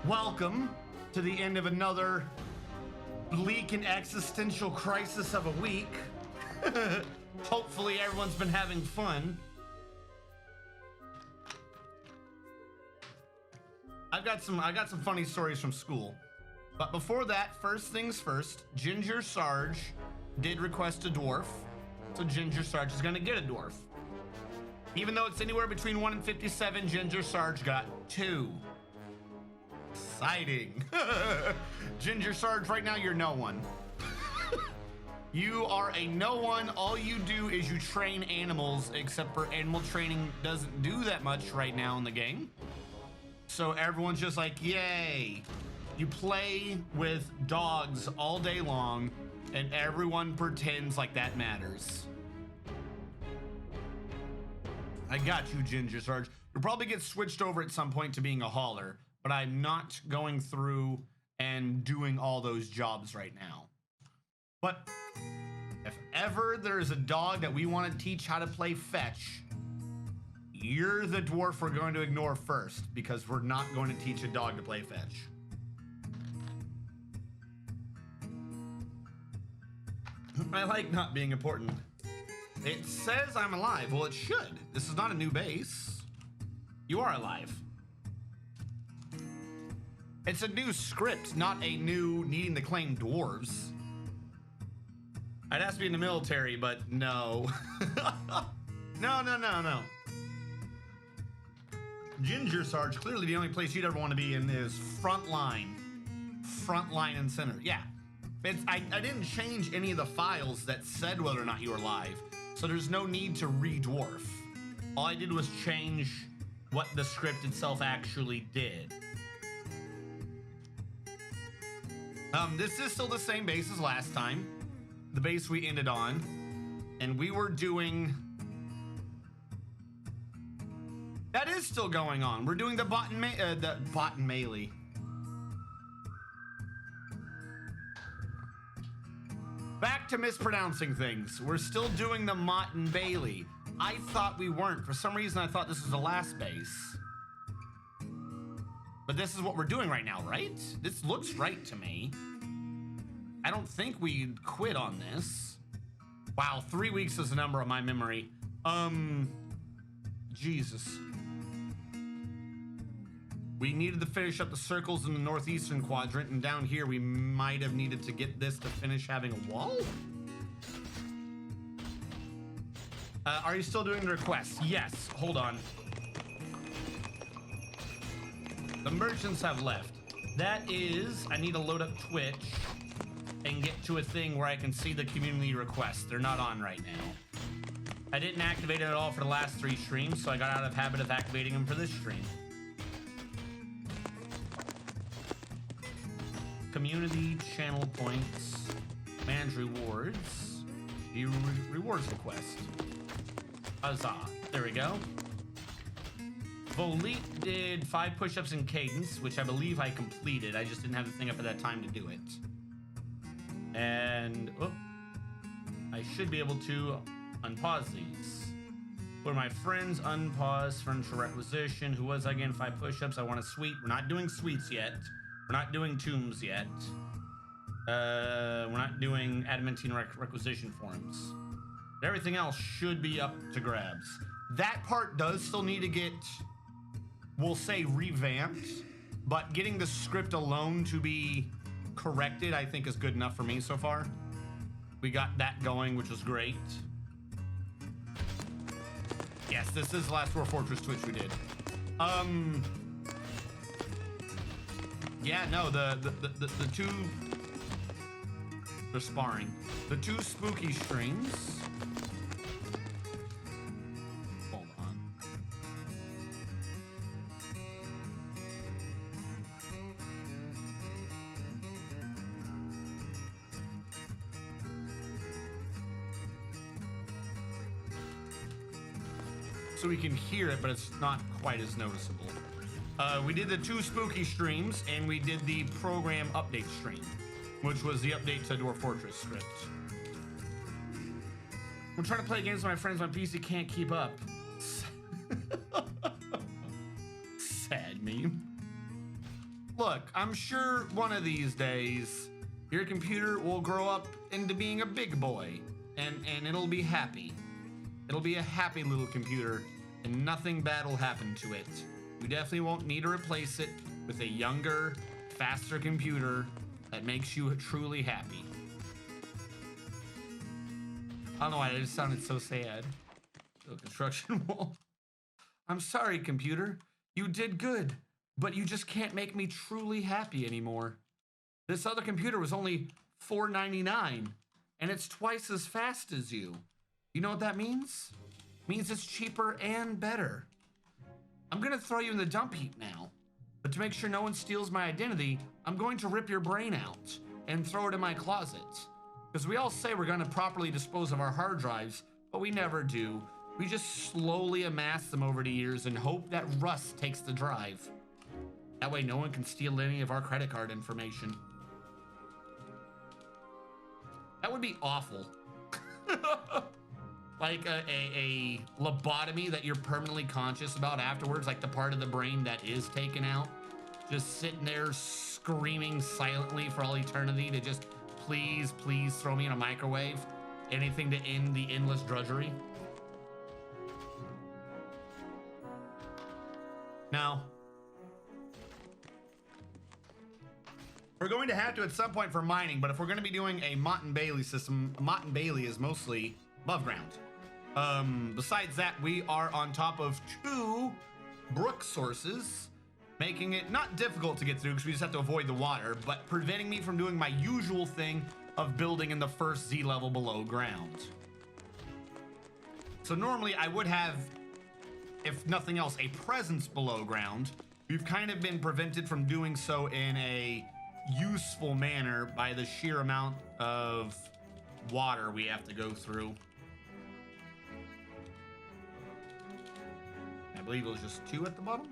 Welcome to the end of another bleak and existential crisis of a week. Hopefully everyone's been having fun. I got some funny stories from school. But before that, first things first, Ginger Sarge did request a dwarf. So Ginger Sarge is gonna get a dwarf. Even though it's anywhere between 1 and 57, Ginger Sarge got 2. Exciting. Ginger Sarge, right now you're no one. You are a no one. All you do is you train animals, except for animal training doesn't do that much right now in the game. So everyone's just like, yay. You play with dogs all day long, and everyone pretends like that matters. I got you, Ginger Sarge. You'll probably get switched over at some point to being a hauler, but I'm not going through and doing all those jobs right now. But if ever there's a dog that we want to teach how to play fetch, you're the dwarf we're going to ignore first, because we're not going to teach a dog to play fetch. I like not being important. It says I'm alive. Well, it should. This is not a new base. You are alive. It's a new script, not a new needing to claim dwarves. I'd ask to be in the military, but no. No. Ginger Sarge, clearly the only place you'd ever want to be in is front line. Front line and center. Yeah. I didn't change any of the files that said whether or not you were live, so there's no need to re-dwarf. All I did was change what the script itself actually did. This is still the same base as last time, the base we ended on, and we were doing... That is still going on. We're doing the bot and melee. Back to mispronouncing things. We're still doing the Mott and Bailey. I thought we weren't. For some reason, I thought this was the last base. But this is what we're doing right now, right? This looks right to me. I don't think we quit on this. Wow, 3 weeks is the number of my memory. Jesus. We needed to finish up the circles in the northeastern quadrant, and down here we might have needed to get this to finish having a wall? Are you still doing the requests? Yes, hold on. The merchants have left. That is, I need to load up Twitch and get to a thing where I can see the community requests. They're not on right now. I didn't activate it at all for the last 3 streams, so I got out of habit of activating them for this stream. Community, channel points, manage rewards, view rewards request. Huzzah. There we go. Volit did 5 push-ups in cadence, which I believe I completed. I just didn't have the thing up at that time to do it. And oh, I should be able to unpause these. For my friends, unpause, friends for requisition. Who was I again? 5 push-ups. I want a suite. We're not doing suites yet. We're not doing tombs yet. We're not doing adamantine requisition forms. Everything else should be up to grabs. That part does still need to get, we'll say, revamped, but getting the script alone to be corrected, I think, is good enough for me so far. We got that going, which was great. Yes, this is the last Dwarf Fortress Twitch we did. Yeah, no, the two, they're sparring. The 2 spooky streams. Hold on. So we can hear it, but it's not quite as noticeable. We did the 2 spooky streams, and we did the program update stream, which was the update to Dwarf Fortress script. I'm trying to play games with my friends. My PC can't keep up. Sad meme. Look, I'm sure one of these days your computer will grow up into being a big boy, and it'll be happy. It'll be a happy little computer, and nothing bad will happen to it. We definitely won't need to replace it with a younger, faster computer that makes you truly happy. I don't know why, it just sounded so sad. The construction wall. I'm sorry, computer. You did good, but you just can't make me truly happy anymore. This other computer was only $4.99, and it's twice as fast as you. You know what that means? It means it's cheaper and better. I'm gonna throw you in the dump heap now, but to make sure no one steals my identity, I'm going to rip your brain out and throw it in my closet. Because we all say we're gonna properly dispose of our hard drives, but we never do. We just slowly amass them over the years and hope that rust takes the drive. That way no one can steal any of our credit card information. That would be awful. Like a lobotomy that you're permanently conscious about afterwards, like the part of the brain that is taken out. Just sitting there screaming silently for all eternity to just please, please throw me in a microwave. Anything to end the endless drudgery. Now, we're going to have to at some point for mining, but if we're going to be doing a Mott and Bailey system, Mott and Bailey is mostly above ground. Besides that, we are on top of 2 brook sources, making it not difficult to get through because we just have to avoid the water, but preventing me from doing my usual thing of building in the first Z level below ground. So normally I would have, if nothing else, a presence below ground. We've kind of been prevented from doing so in a useful manner by the sheer amount of water we have to go through. I believe it was just 2 at the bottom.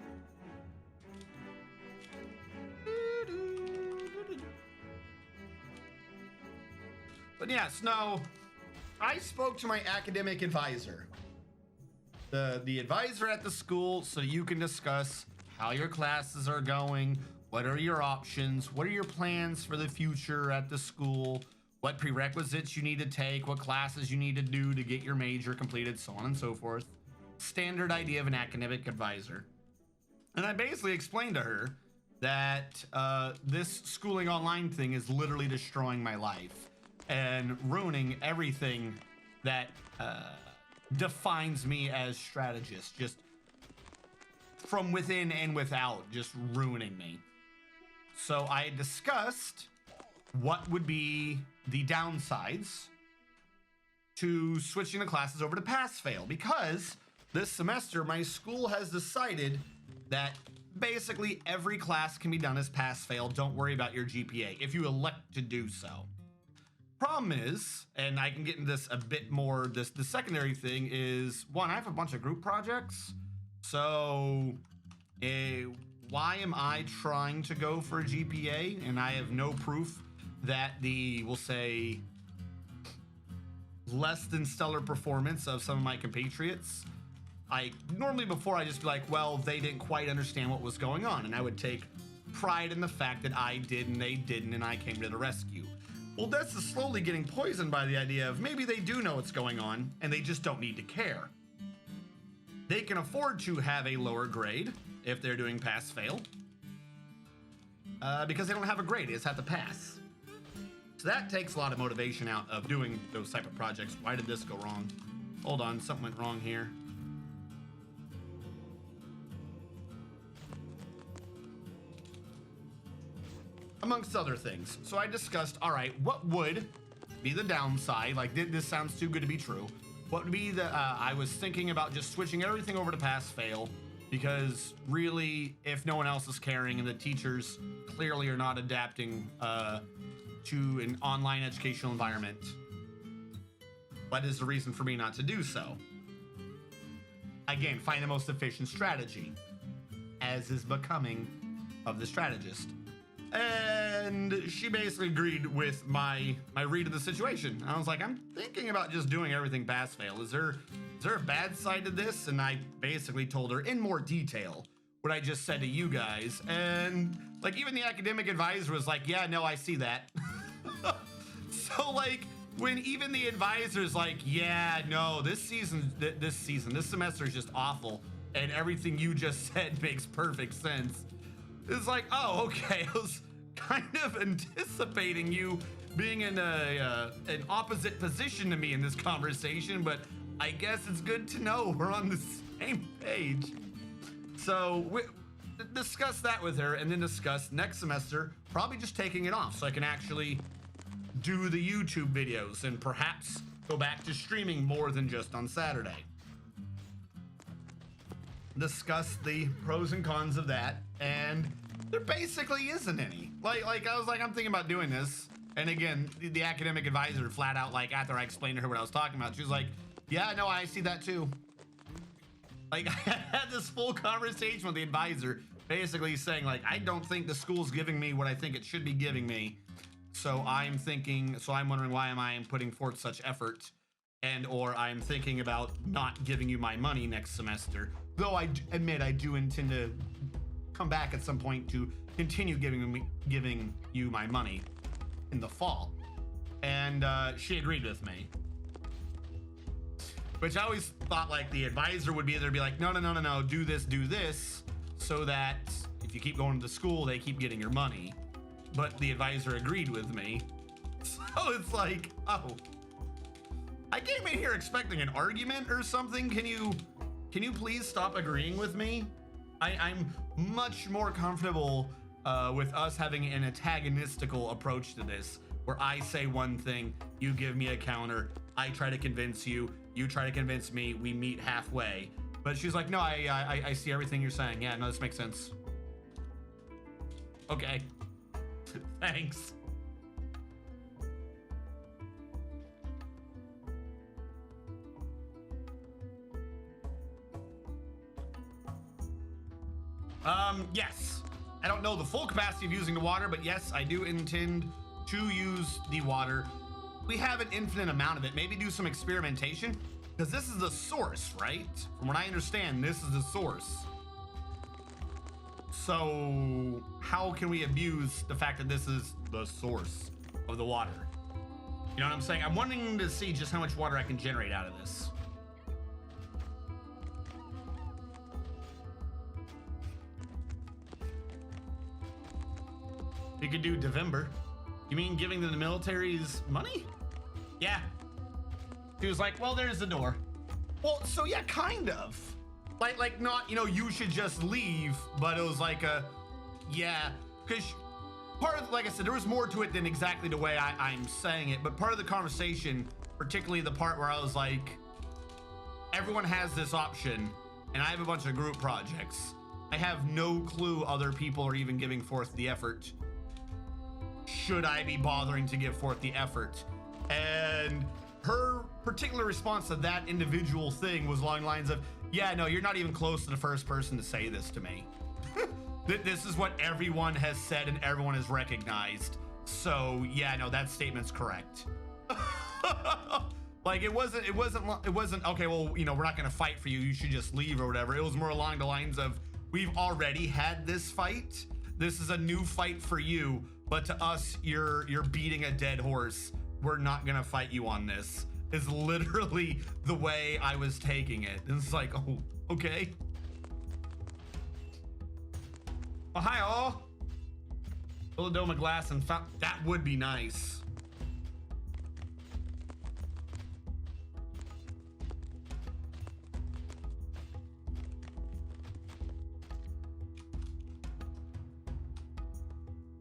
But yeah, Snow, I spoke to my academic advisor, the advisor at the school, so you can discuss how your classes are going, what are your options, what are your plans for the future at the school, what prerequisites you need to take, what classes you need to do to get your major completed, so on and so forth. Standard idea of an academic advisor. And I basically explained to her that this schooling online thing is literally destroying my life and ruining everything that defines me as strategist, just from within and without, just ruining me. So I discussed what would be the downsides to switching the classes over to pass-fail, because this semester my school has decided that basically every class can be done as pass-fail. Don't worry about your GPA if you elect to do so. Problem is, and I can get into this a bit more, the secondary thing is, one, I have a bunch of group projects, so why am I trying to go for a GPA and I have no proof that the, we'll say, less than stellar performance of some of my compatriots? I normally, before, I just be like, well, they didn't quite understand what was going on, and I would take pride in the fact that I did and they didn't, and I came to the rescue. Well, that's slowly getting poisoned by the idea of maybe they do know what's going on and they just don't need to care. They can afford to have a lower grade if they're doing pass-fail because they don't have a grade, they just have to pass. So that takes a lot of motivation out of doing those type of projects. Why did this go wrong? Hold on, something went wrong here. Amongst other things. So I discussed, all right, what would be the downside? Like, this sounds too good to be true. What would be the, I was thinking about just switching everything over to pass-fail, because really, if no one else is caring and the teachers clearly are not adapting to an online educational environment, what is the reason for me not to do so? Again, find the most efficient strategy, as is becoming of the strategist. And she basically agreed with my read of the situation. I was like, I'm thinking about just doing everything pass-fail. Is there a bad side to this? And I basically told her in more detail what I just said to you guys. And like even the academic advisor was like, yeah, no, I see that. So like when even the advisor's like, yeah, no, this semester is just awful. And everything you just said makes perfect sense. It's like, oh, okay. I was kind of anticipating you being in an opposite position to me in this conversation, but I guess it's good to know we're on the same page. So we discuss that with her, and then discuss next semester probably just taking it off so I can actually do the YouTube videos and perhaps go back to streaming more than just on Saturday. Discuss the pros and cons of that, and there basically isn't any. Like I was like, I'm thinking about doing this, and again, the academic advisor flat out, like after I explained to her what I was talking about, she was like, yeah, no, I see that too. Like I had this full conversation with the advisor, basically saying like, I don't think the school's giving me what I think it should be giving me. So I'm wondering why am I putting forth such effort, and or I'm thinking about not giving you my money next semester. Though I admit I do intend to come back at some point to continue giving you my money in the fall. And she agreed with me. Which I always thought like the advisor would be either be like, no, do this, so that if you keep going to school, they keep getting your money. But the advisor agreed with me. So it's like, oh, I came in here expecting an argument or something. Can you please stop agreeing with me? I'm much more comfortable with us having an antagonistical approach to this, where I say one thing, you give me a counter, I try to convince you, you try to convince me, we meet halfway. But she's like, no, I see everything you're saying. Yeah, no, this makes sense. Okay. Thanks. Yes. I don't know the full capacity of using the water, but yes, I do intend to use the water. We have an infinite amount of it. Maybe do some experimentation, because this is the source, right? From what I understand, this is the source. So how can we abuse the fact that this is the source of the water? You know what I'm saying? I'm wanting to see just how much water I can generate out of this. You could do November. You mean giving the military's money? Yeah. He was like, well, there's the door. Well, so yeah, kind of. Like not, you know, you should just leave, but it was like a, yeah, because part of, like I said, there was more to it than exactly the way I'm saying it, but part of the conversation, particularly the part where I was like, everyone has this option, and I have a bunch of group projects. I have no clue other people are even giving forth the effort. Should I be bothering to give forth the effort? And her particular response to that individual thing was along the lines of, yeah, no, you're not even close to the first person to say this to me. This is what everyone has said and everyone has recognized. So yeah, no, that statement's correct. Like it wasn't, okay, well, you know, we're not gonna fight for you, you should just leave or whatever. It was more along the lines of, we've already had this fight. This is a new fight for you, but to us, you're beating a dead horse. We're not gonna fight you on this. Is literally the way I was taking it. And it's like, oh, okay. Oh, hi all. Philadelphia glass and that would be nice.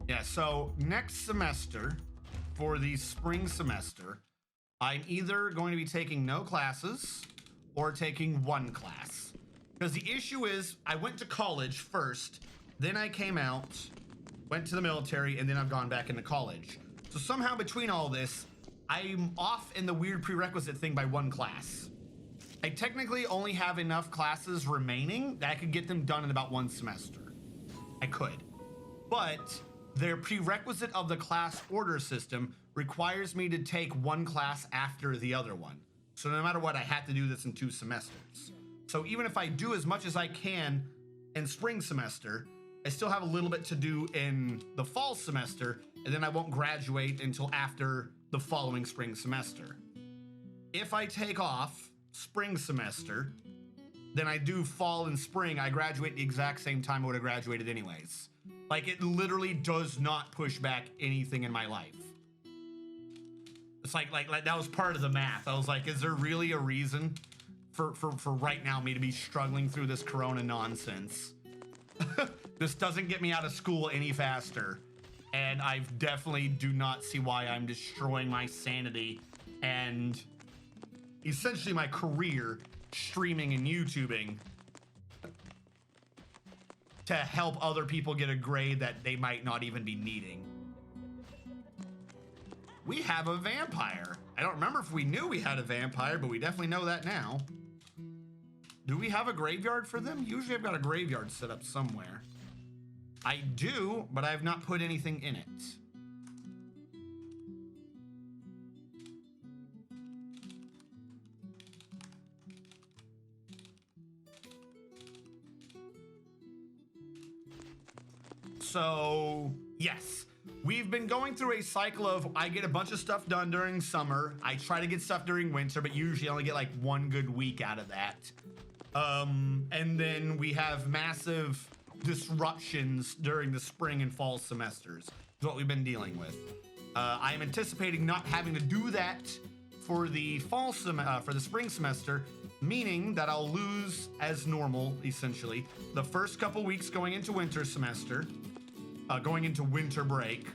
Yeah, so next semester, for the spring semester, I'm either going to be taking no classes or taking one class. Because the issue is, I went to college first, then I came out, went to the military, and then I've gone back into college. So somehow between all this, I'm off in the weird prerequisite thing by one class. I technically only have enough classes remaining that I could get them done in about one semester. I could. But their prerequisite of the class order system requires me to take one class after the other one. So no matter what, I have to do this in 2 semesters. So even if I do as much as I can in spring semester. I still have a little bit to do in the fall semester, and then I won't graduate until after the following spring semester. If I take off spring semester, then I do fall and spring, I graduate the exact same time I would have graduated anyways. Like, it literally does not push back anything in my life. It's like that was part of the math. I was like, is there really a reason for right now me to be struggling through this corona nonsense? This doesn't get me out of school any faster, and I definitely do not see why I'm destroying my sanity and essentially my career streaming and YouTubing to help other people get a grade that they might not even be needing. We have a vampire. I don't remember if we knew we had a vampire, but we definitely know that now. Do we have a graveyard for them? Usually I've got a graveyard set up somewhere. I do, but I have not put anything in it. So, yes, we've been going through a cycle of I get a bunch of stuff done during summer. I try to get stuff during winter, but usually I only get like one good week out of that. And then we have massive disruptions during the spring and fall semesters. Is what we've been dealing with. I am anticipating not having to do that for the for the spring semester, meaning that I'll lose as normal, essentially, the first couple weeks going into winter semester, going into winter break,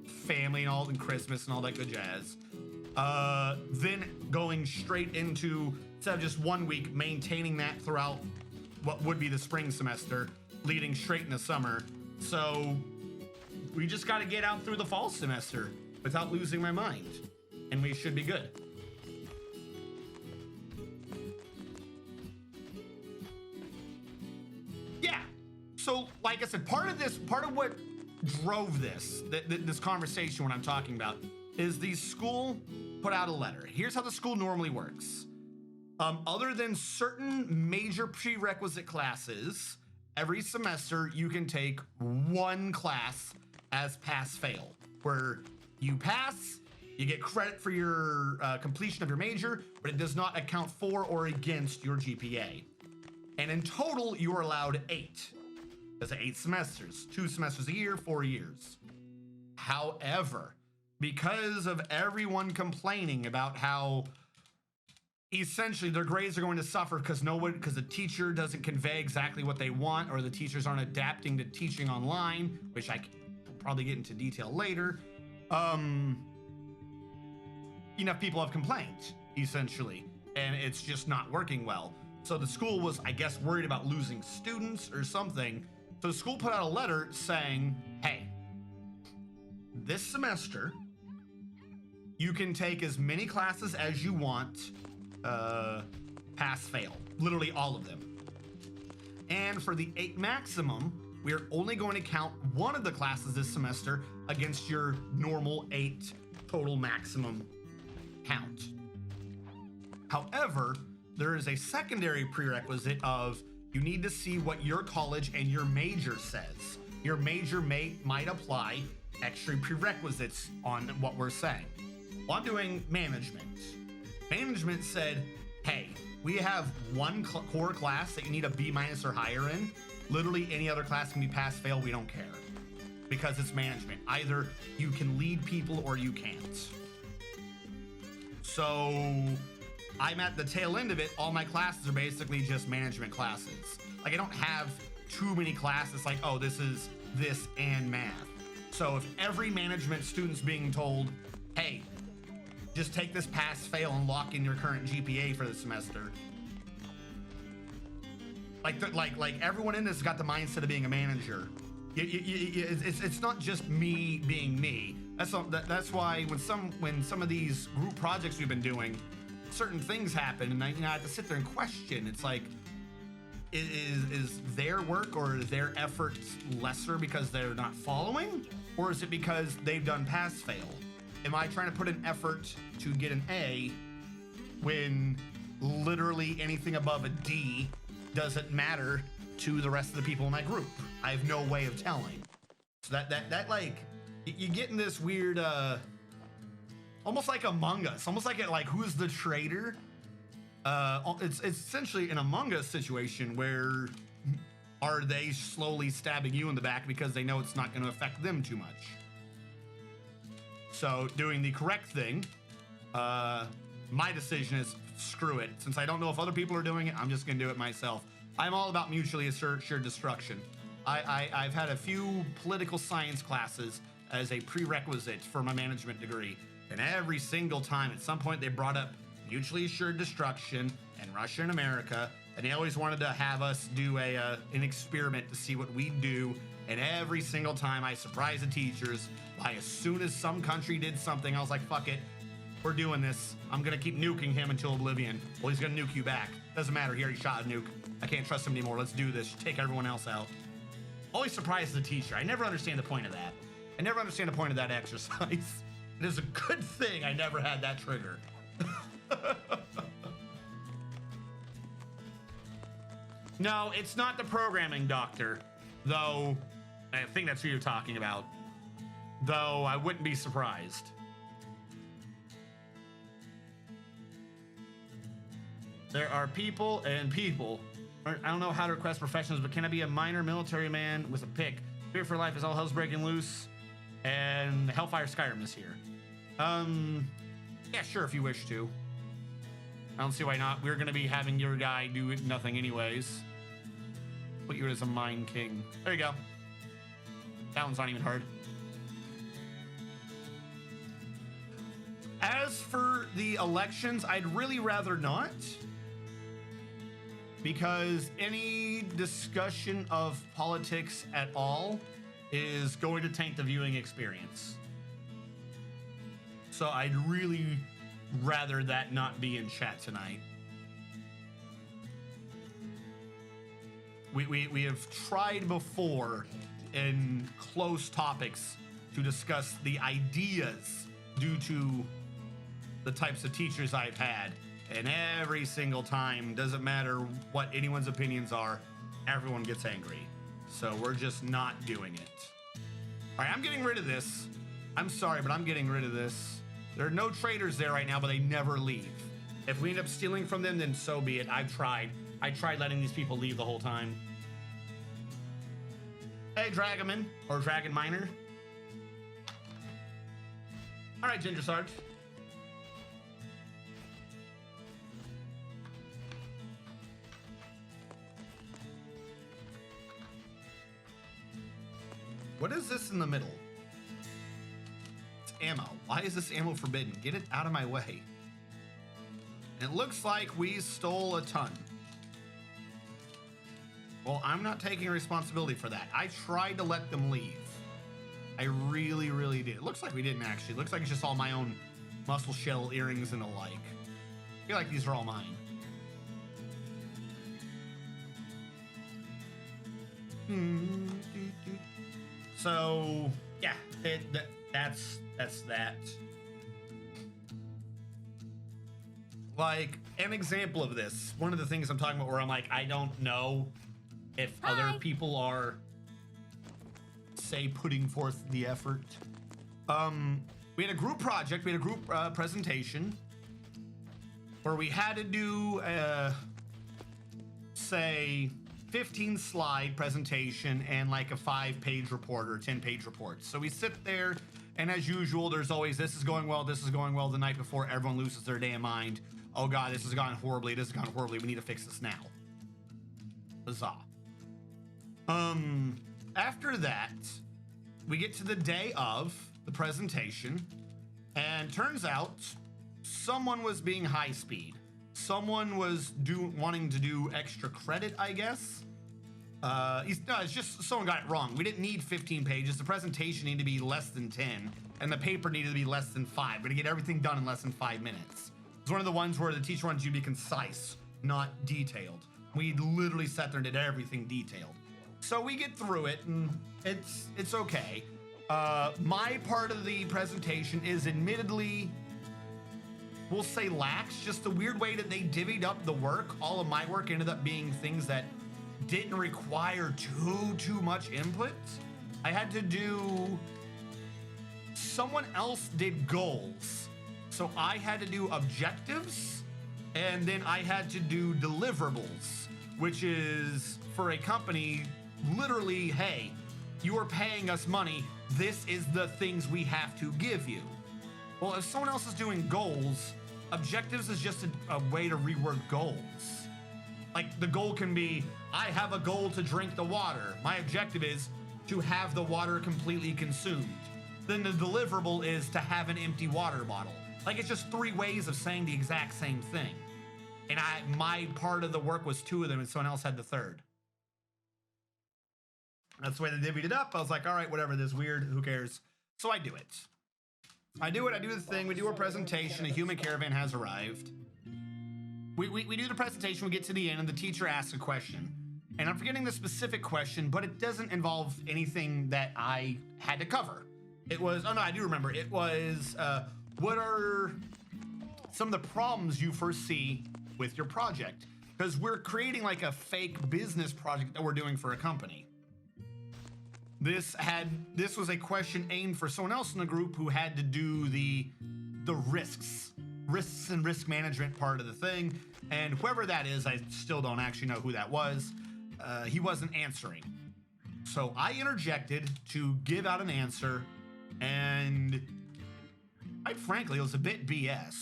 family and all, and Christmas and all that good jazz. Then going straight into, instead of just 1 week, maintaining that throughout what would be the spring semester, leading straight into summer. So we just got to get out through the fall semester without losing my mind, and we should be good. Yeah. So, like I said, part of what drove this conversation, what I'm talking about, is the school put out a letter. Here's how the school normally works. Other than certain major prerequisite classes, every semester you can take one class as pass-fail, where you pass, you get credit for your completion of your major, but it does not account for or against your GPA. And in total, you are allowed 8. That's 8 semesters, 2 semesters a year, 4 years. However, because of everyone complaining about how essentially their grades are going to suffer because the teacher doesn't convey exactly what they want, or the teachers aren't adapting to teaching online, which I can probably get into detail later. Enough people have complained, essentially, and it's just not working well. So the school was, I guess, worried about losing students or something. So the school put out a letter saying, hey, this semester, you can take as many classes as you want, pass-fail, literally all of them. And for the 8 maximum, we're only going to count one of the classes this semester against your normal 8 total maximum count. However, there is a secondary prerequisite of you need to see what your college and your major says. Your major might apply extra prerequisites on what we're saying. Well, I'm doing management. Management said, hey, we have one core class that you need a B- or higher in. Literally any other class can be pass-fail, we don't care. Because it's management. Either you can lead people or you can't. So I'm at the tail end of it. All my classes are basically just management classes. Like, I don't have too many classes like, oh, this is this and math. So if every management student's being told, hey, just take this pass-fail and lock in your current GPA for the semester. Like everyone in this has got the mindset of being a manager. It's not just me being me. That's why when some of these group projects we've been doing, certain things happen, and I have to sit there and question. It's like, is their work or their efforts lesser because they're not following, or is it because they've done pass-fail? Am I trying to put an effort to get an A when literally anything above a D doesn't matter to the rest of the people in my group. I have no way of telling. So that like, you get in this weird, almost like Among Us, almost like who's the traitor? It's essentially an Among Us situation where are they slowly stabbing you in the back because they know it's not going to affect them too much. So doing the correct thing, my decision is screw it. Since I don't know if other people are doing it, I'm just going to do it myself. I'm all about mutually assured destruction. I've had a few political science classes as a prerequisite for my management degree. And every single time, at some point, they brought up mutually assured destruction and Russia and America. And they always wanted to have us do an experiment to see what we'd do. And every single time I surprised the teachers by as soon as some country did something, I was like, fuck it, we're doing this. I'm going to keep nuking him until oblivion. Well, he's going to nuke you back. Doesn't matter. He already shot a nuke. I can't trust him anymore. Let's do this. Take everyone else out. Always surprises the teacher. I never understand the point of that. I never understand the point of that exercise. It is a good thing I never had that trigger. No, it's not the programming doctor, though I think that's who you're talking about. Though I wouldn't be surprised. There are people and people. I don't know how to request professionals, but can I be a minor military man with a pick? Fear for life is all hell's breaking loose, and Hellfire Skyrim is here. Yeah, sure, if you wish to. I don't see why not. We're gonna be having your guy do nothing anyways. Put you as a Mine King. There you go. That one's not even hard. As for the elections, I'd really rather not. Because any discussion of politics at all is going to taint the viewing experience. So I'd really rather that not be in chat tonight. We have tried before in close topics to discuss the ideas due to the types of teachers I've had. And every single time, doesn't matter what anyone's opinions are, everyone gets angry. So we're just not doing it. All right, I'm getting rid of this. I'm sorry, but I'm getting rid of this. There are no traitors there right now, but they never leave. If we end up stealing from them, then so be it. I've tried. I tried letting these people leave the whole time. Hey, Dragonman, or Dragon Miner. All right, Ginger Sarge. What is this in the middle? It's ammo. Why is this ammo forbidden? Get it out of my way. It looks like we stole a ton. Well, I'm not taking responsibility for that. I tried to let them leave. I really, really did. It looks like we didn't actually. It looks like it's just all my own muscle shell earrings and the like. I feel like these are all mine. So yeah, that's that. Like an example of this, one of the things I'm talking about where I'm like, I don't know if other people are, say, putting forth the effort. We had a group project, we had a group presentation where we had to do say 15 slide presentation and like a 5-page report or 10-page report. So we sit there, and as usual, there's always this is going well the night before. Everyone loses their damn mind. Oh God, this has gone horribly. This has gone horribly. We need to fix this now. Huzzah. After that, we get to the day of the presentation, and turns out someone was being high speed. Someone was wanting to do extra credit, I guess. It's just someone got it wrong. We didn't need 15 pages. The presentation needed to be less than 10, and the paper needed to be less than 5. We're gonna get everything done in less than 5 minutes. It's one of the ones where the teacher wanted you to be concise, not detailed. We literally sat there and did everything detailed. So we get through it, and it's okay. My part of the presentation is admittedly, we'll say lax, just the weird way that they divvied up the work. All of my work ended up being things that didn't require too much input. I had to do, someone else did goals. So I had to do objectives, and then I had to do deliverables, which is for a company, literally, hey, you are paying us money. This is the things we have to give you. Well, if someone else is doing goals, objectives is just a way to reword goals. Like the goal can be, I have a goal to drink the water. My objective is to have the water completely consumed. Then the deliverable is to have an empty water bottle. Like it's just 3 ways of saying the exact same thing. And my part of the work was 2 of them and someone else had the 3rd. That's the way they divvied it up. I was like, all right, whatever, this is weird, who cares? So I do it. I do the thing, we do our presentation, a human caravan has arrived. We do the presentation, we get to the end, and the teacher asks a question. And I'm forgetting the specific question, but it doesn't involve anything that I had to cover. It was, oh no, I do remember. It was, what are some of the problems you foresee with your project? Because we're creating like a fake business project that we're doing for a company. This was a question aimed for someone else in the group who had to do the risks and risk management part of the thing. And whoever that is, I still don't actually know who that was. He wasn't answering. So I interjected to give out an answer, and quite frankly, it was a bit BS.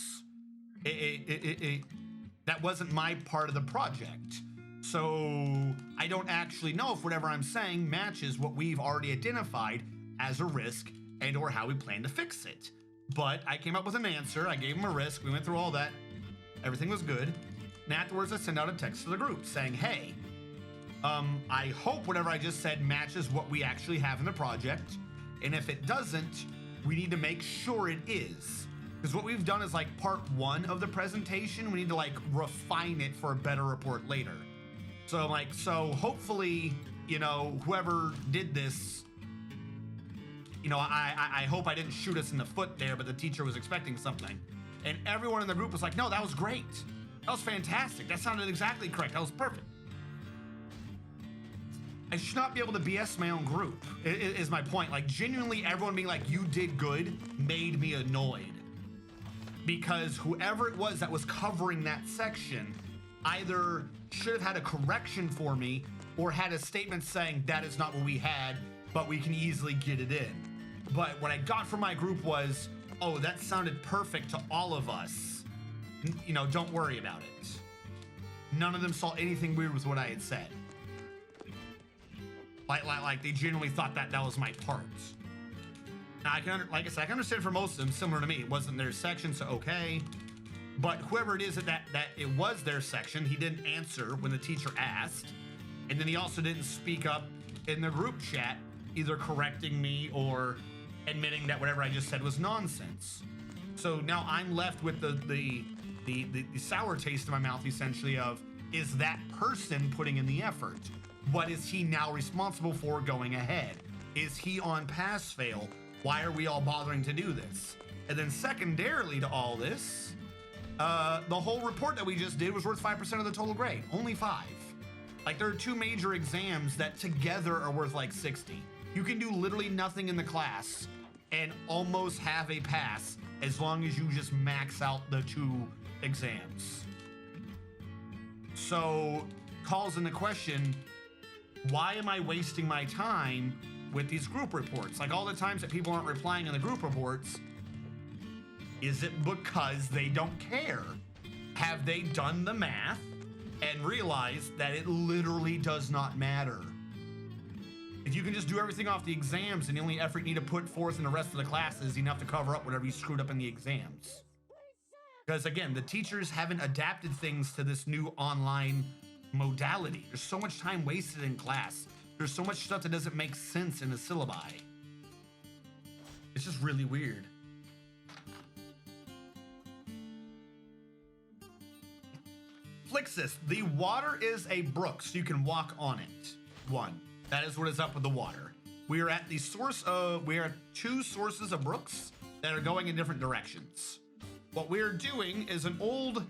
That wasn't my part of the project. So I don't actually know if whatever I'm saying matches what we've already identified as a risk and or how we plan to fix it. But I came up with an answer. I gave him a risk. We went through all that. Everything was good. And afterwards, I sent out a text to the group saying, hey, I hope whatever I just said matches what we actually have in the project. And if it doesn't, we need to make sure it is. Because what we've done is like part 1 of the presentation. We need to like refine it for a better report later. So I'm like, so hopefully, you know, whoever did this, you know, I hope I didn't shoot us in the foot there, but the teacher was expecting something. And everyone in the group was like, no, that was great. That was fantastic. That sounded exactly correct. That was perfect. I should not be able to BS my own group, is my point. Like, genuinely, everyone being like, you did good, made me annoyed. Because whoever it was that was covering that section either should have had a correction for me or had a statement saying that is not what we had, but we can easily get it in. But what I got from my group was, oh, that sounded perfect to all of us. You know, don't worry about it. None of them saw anything weird with what I had said. Like they genuinely thought that was my part. Now I can, like I said, I can understand for most of them, similar to me, it wasn't their section, so okay. But whoever it is that it was their section, he didn't answer when the teacher asked. And then he also didn't speak up in the group chat, either correcting me or admitting that whatever I just said was nonsense. So now I'm left with the sour taste in my mouth, essentially, of, is that person putting in the effort? What is he now responsible for going ahead? Is he on pass fail? Why are we all bothering to do this? And then secondarily to all this, the whole report that we just did was worth 5% of the total grade, only 5. Like, there are 2 major exams that together are worth like 60. You can do literally nothing in the class and almost have a pass as long as you just max out the 2 exams. So calls into question, why am I wasting my time with these group reports? Like, all the times that people aren't replying in the group reports, is it because they don't care? Have they done the math and realized that it literally does not matter? If you can just do everything off the exams and the only effort you need to put forth in the rest of the class is enough to cover up whatever you screwed up in the exams. Because again, the teachers haven't adapted things to this new online modality. There's so much time wasted in class. There's so much stuff that doesn't make sense in the syllabi. It's just really weird. Flixus, the water is a brook, so you can walk on it. 1. That is what is up with the water. We are at the source of, we are at 2 sources of brooks that are going in different directions. What we're doing is an old,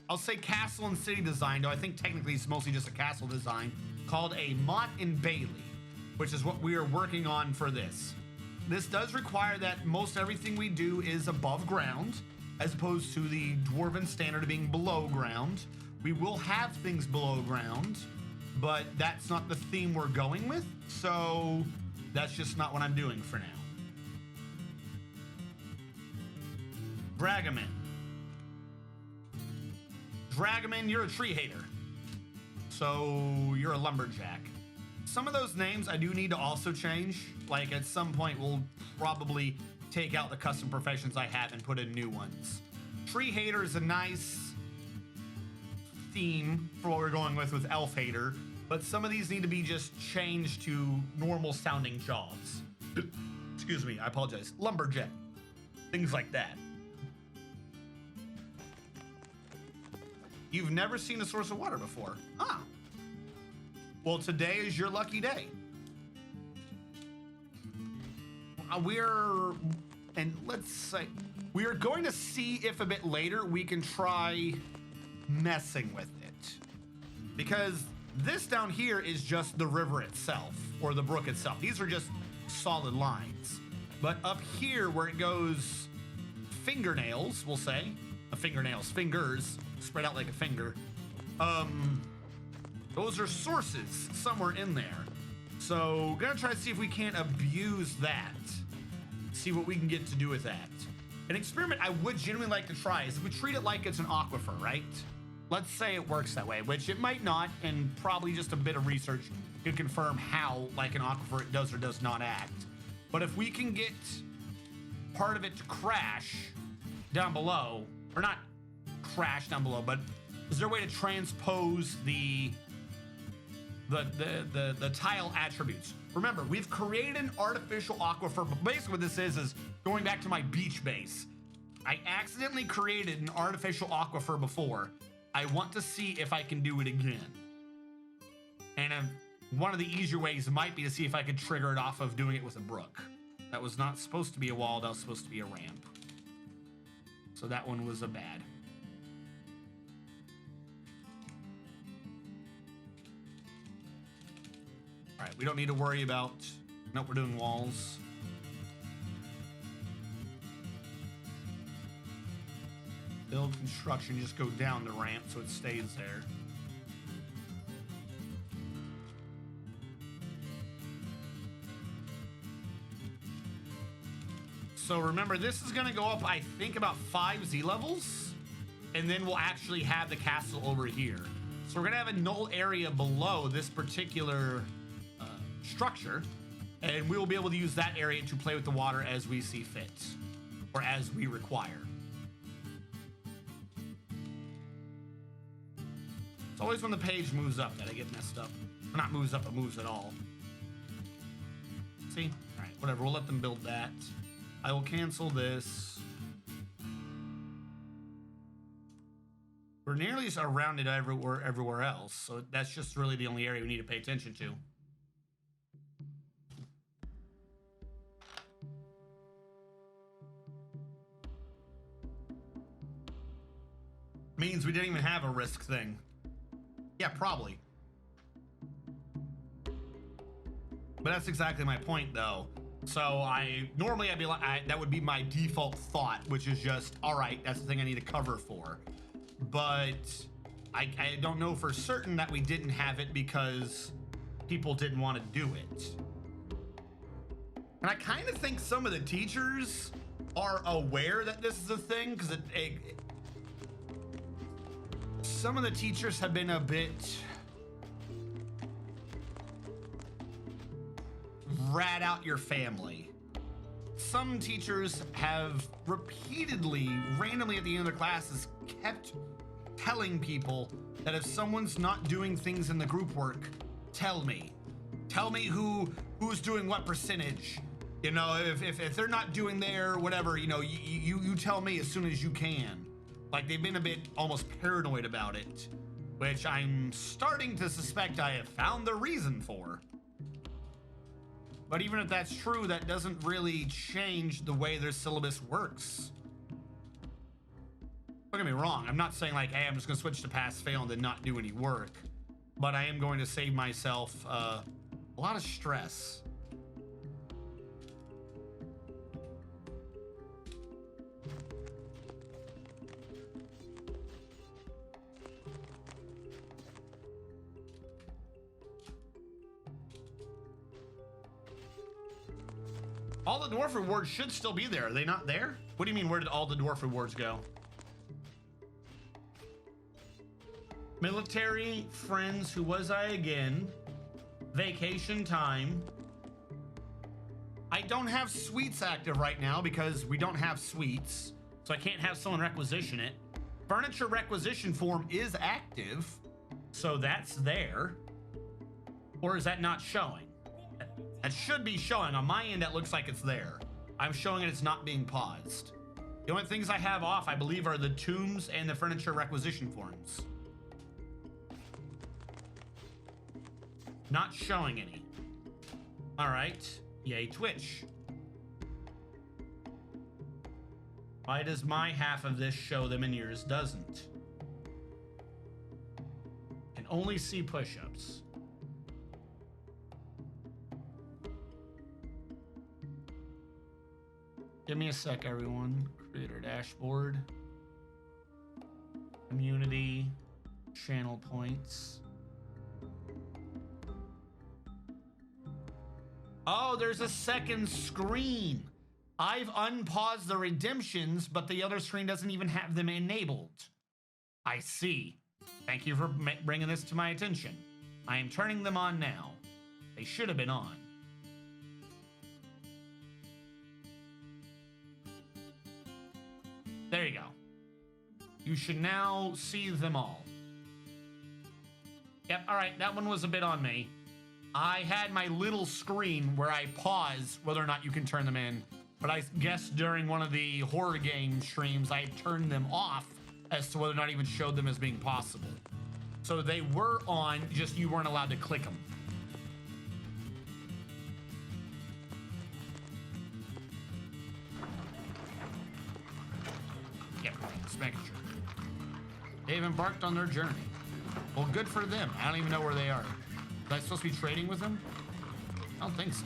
I'll say castle and city design, though I think technically it's mostly just a castle design, called a Mott and Bailey, which is what we are working on for this. This does require that most everything we do is above ground, as opposed to the Dwarven standard of being below ground. We will have things below ground, but that's not the theme we're going with, so that's just not what I'm doing for now. Dragaman. Dragaman, you're a tree hater. So you're a lumberjack. Some of those names I do need to also change. Like at some point we'll probably take out the custom professions I have and put in new ones. Tree hater is a nice theme for what we're going with elf hater, but some of these need to be just changed to normal sounding jobs. Excuse me, I apologize. Lumberjack, things like that. You've never seen a source of water before. Ah. Well, today is your lucky day. Let's say, we are going to see if a bit later we can try messing with it. Because this down here is just the river itself, or the brook itself. These are just solid lines. But up here where it goes fingernails, we'll say, fingers, spread out like a finger. Those are sources somewhere in there. So gonna try to see if we can't abuse that. See what we can get to do with that. An experiment I would genuinely like to try is if we treat it like it's an aquifer, right? Let's say it works that way, which it might not, and probably just a bit of research could confirm how, like an aquifer, it does or does not act. But if we can get part of it to crash down below, or not crash down below, but is there a way to transpose the tile attributes? Remember, we've created an artificial aquifer, but basically what this is going back to my beach base. I accidentally created an artificial aquifer before. I want to see if I can do it again. And one of the easier ways might be to see if I could trigger it off of doing it with a brook. That was not supposed to be a wall, that was supposed to be a ramp. So that one was a bad. All right, we don't need to worry about, nope, we're doing walls. Build construction, just go down the ramp so it stays there. So remember, this is gonna go up, I think, about 5 Z levels, and then we'll actually have the castle over here. So we're gonna have a null area below this particular structure, and we will be able to use that area to play with the water as we see fit, or as we require. It's always when the page moves up that I get messed up. Or not moves up, but moves at all. See? All right, whatever, we'll let them build that. I will cancel this. We're nearly around it everywhere else, so that's just really the only area we need to pay attention to. Means we didn't even have a risk thing. Yeah, probably. But that's exactly my point, though. So I'd be like, that would be my default thought, which is just, all right, that's the thing I need to cover for. But I don't know for certain that we didn't have it because people didn't want to do it. And I kind of think some of the teachers are aware that this is a thing, because some of the teachers have been a bit rat out your family. Some teachers have repeatedly, randomly at the end of their classes, kept telling people that if someone's not doing things in the group work, tell me who's doing what percentage. You know, if they're not doing their whatever, you know, you tell me as soon as you can. Like, they've been a bit almost paranoid about it, which I'm starting to suspect I have found the reason for. But even if that's true, that doesn't really change the way their syllabus works. Don't get me wrong, I'm not saying like, hey, I'm just gonna switch to pass fail and then not do any work. but I am going to save myself a lot of stress. All the dwarf rewards should still be there. Are they not there? What do you mean, where did all the dwarf rewards go? Military, friends, who was I again? Vacation time. I don't have suites active right now because we don't have suites. So I can't have someone requisition it. Furniture requisition form is active. So that's there. Or is that not showing? That should be showing. On my end, that looks like it's there. I'm showing it, it's not being paused. The only things I have off, I believe, are the tombs and the furniture requisition forms. Not showing any. All right. Yay, Twitch. Why does my half of this show them and yours doesn't? Can only see push-ups. Give me a sec, everyone. Creator dashboard. Community. Channel points. Oh, there's a second screen. I've unpaused the redemptions, but the other screen doesn't even have them enabled. I see. Thank you for bringing this to my attention. I am turning them on now. They should have been on. There you go. You should now see them all. Yep, all right, that one was a bit on me. I had my little screen where I pause whether or not you can turn them in, but I guess during one of the horror game streams, I turned them off as to whether or not even showed them as being possible. So they were on, just you weren't allowed to click them. Yep, just making sure. They've embarked on their journey. Well, good for them. I don't even know where they are. Am I supposed to be trading with them? I don't think so.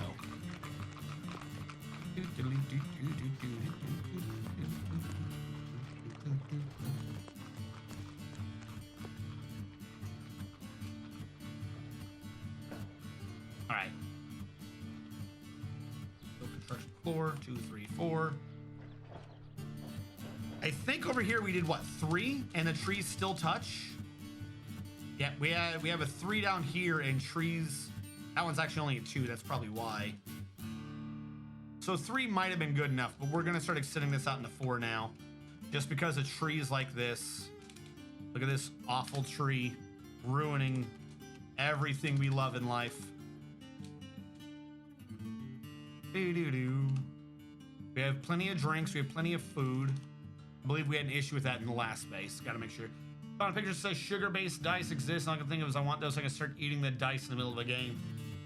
All right. Construction floor, 2, 3, 4. I think over here we did what, 3, and the trees still touch. Yeah, we have a 3 down here and trees. That one's actually only a 2. That's probably why. So 3 might have been good enough, but we're gonna start extending this out into 4 now, just because of trees like this. Look at this awful tree ruining everything we love in life. Doo-doo-doo. We have plenty of drinks. We have plenty of food. I believe we had an issue with that in the last base. Got to make sure. Found a picture that says sugar-based dice exist. All I can think of is I want those so I can start eating the dice in the middle of a game.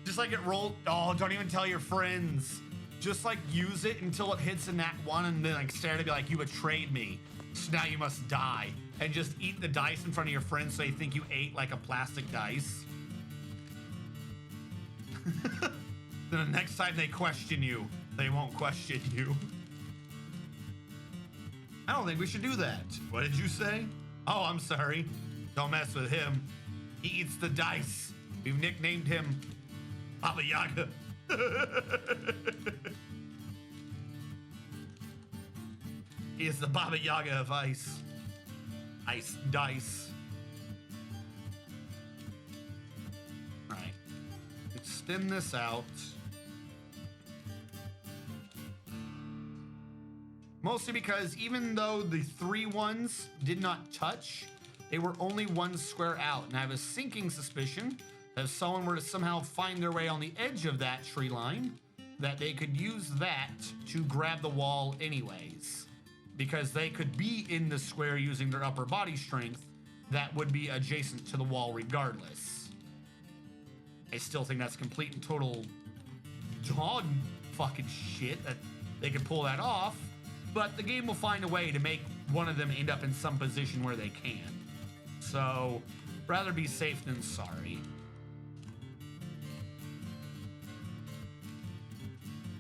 Just like it rolled. Oh, don't even tell your friends. Just like use it until it hits in that one and then like stare to be like, you betrayed me. So now you must die. And just eat the dice in front of your friends so they think you ate like a plastic dice. Then the next time they question you, they won't question you. I don't think we should do that. What did you say? Oh, I'm sorry. Don't mess with him. He eats the dice. We've nicknamed him Baba Yaga. He is the Baba Yaga of ice. Ice dice. All right. Extend this out. Mostly because even though the 3 ones did not touch, they were only 1 square out. And I have a sinking suspicion that if someone were to somehow find their way on the edge of that tree line, that they could use that to grab the wall anyways. Because they could be in the square using their upper body strength that would be adjacent to the wall regardless. I still think that's complete and total dog fucking shit that they could pull that off. But the game will find a way to make one of them end up in some position where they can. So Rather be safe than sorry.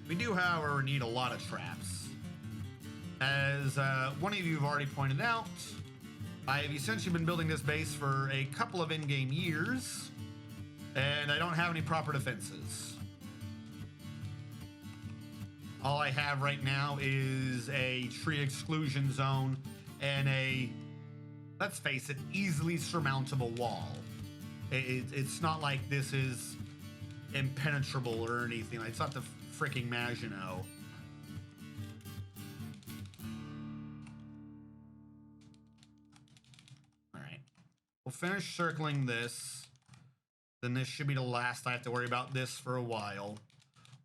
We do, however, need a lot of traps. As one of you have already pointed out, I've essentially been building this base for a couple of in-game years, and I don't have any proper defenses. All I have right now is a tree exclusion zone and a, let's face it, easily surmountable wall. It's not like this is impenetrable or anything. It's not the freaking Maginot. All right, we'll finish circling this. Then this should be the last I have to worry about this for a while.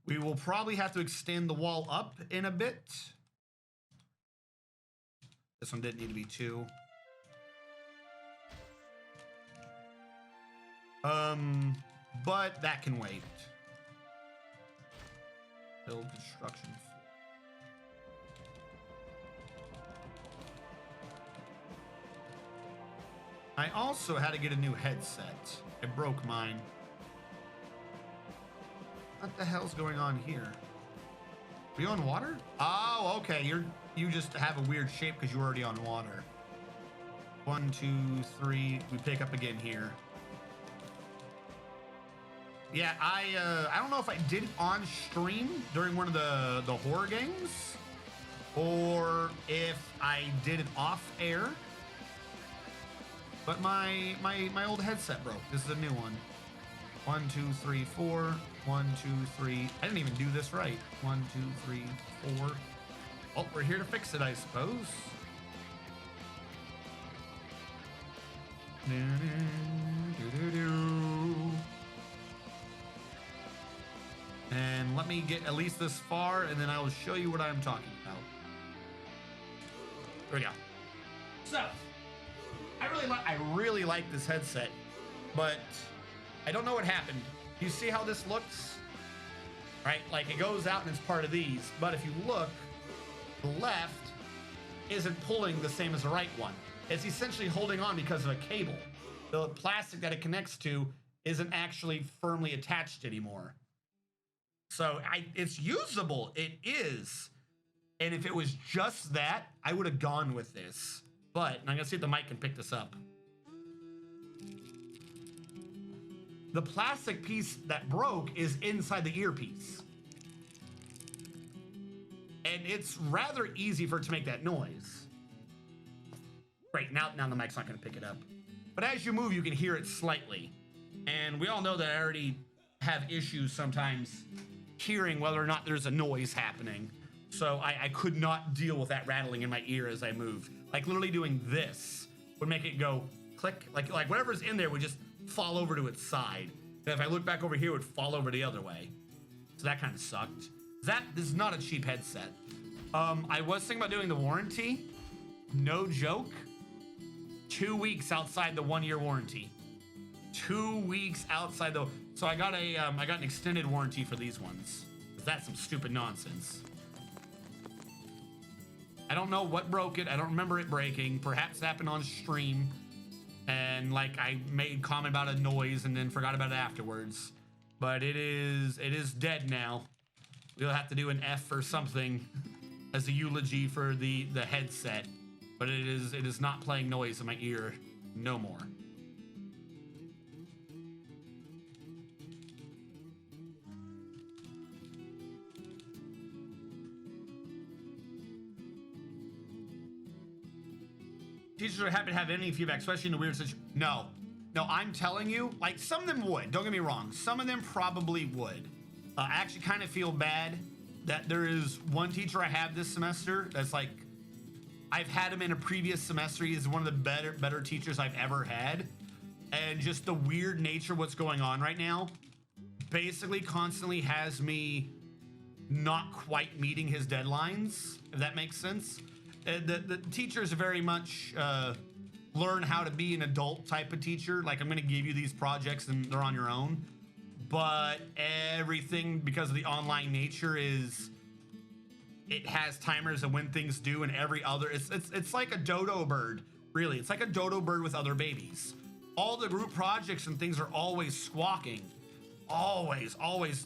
We will probably have to extend the wall up in a bit. This one didn't need to be 2. But that can wait. Build construction. I also had to get a new headset. I broke mine. What the hell's going on here? Are you on water? Oh, okay. You just have a weird shape because you're already on water. 1, 2, 3. We pick up again here. Yeah, I don't know if I did it on stream during one of the horror games, or if I did it off air. But my old headset broke. This is a new one. 1, 2, 3, 4. 1, 2, 3. I didn't even do this right. 1, 2, 3, 4. Oh, we're here to fix it, I suppose. And let me get at least this far, and then I will show you what I'm talking about. There we go. So, I really like this headset, but I don't know what happened. You see how this looks? Right? Like it goes out and it's part of these, but if you look, the left isn't pulling the same as the right one. It's essentially holding on because of a cable. The plastic that it connects to isn't actually firmly attached anymore. So it's usable. It is. And if it was just that, I would have gone with this. But I'm gonna see if the mic can pick this up. The plastic piece that broke is inside the earpiece. And it's rather easy for it to make that noise. Great, now the mic's not gonna pick it up. But as you move, you can hear it slightly. And we all know that I already have issues sometimes hearing whether or not there's a noise happening. So I could not deal with that rattling in my ear as I moved. Like literally doing this would make it go click, like whatever's in there would just fall over to its side. And if I look back over here, it would fall over the other way. So that kind of sucked. This is not a cheap headset. I was thinking about doing the warranty. No joke. 2 weeks outside the 1-year warranty. 2 weeks outside the. So I got an extended warranty for these ones. That's some stupid nonsense. I don't know what broke it. I don't remember it breaking. Perhaps it happened on stream. And like I made comment about a noise and then forgot about it afterwards. But it is dead now. We'll have to do an F or something as a eulogy for the headset. But it is not playing noise in my ear no more. Teachers are happy to have any feedback, especially in the weird situation. No, I'm telling you, like some of them would. Don't get me wrong. Some of them probably would. I actually kind of feel bad that there is one teacher I have this semester that's like, I've had him in a previous semester. He's one of the better teachers I've ever had. And just the weird nature of what's going on right now basically constantly has me not quite meeting his deadlines, if that makes sense. The teachers very much learn how to be an adult type of teacher. Like, I'm going to give you these projects and they're on your own. But everything, because of the online nature, it has timers of when things do, and every other, it's like a dodo bird, really. It's like a dodo bird with other babies. all the group projects and things are always squawking. Always,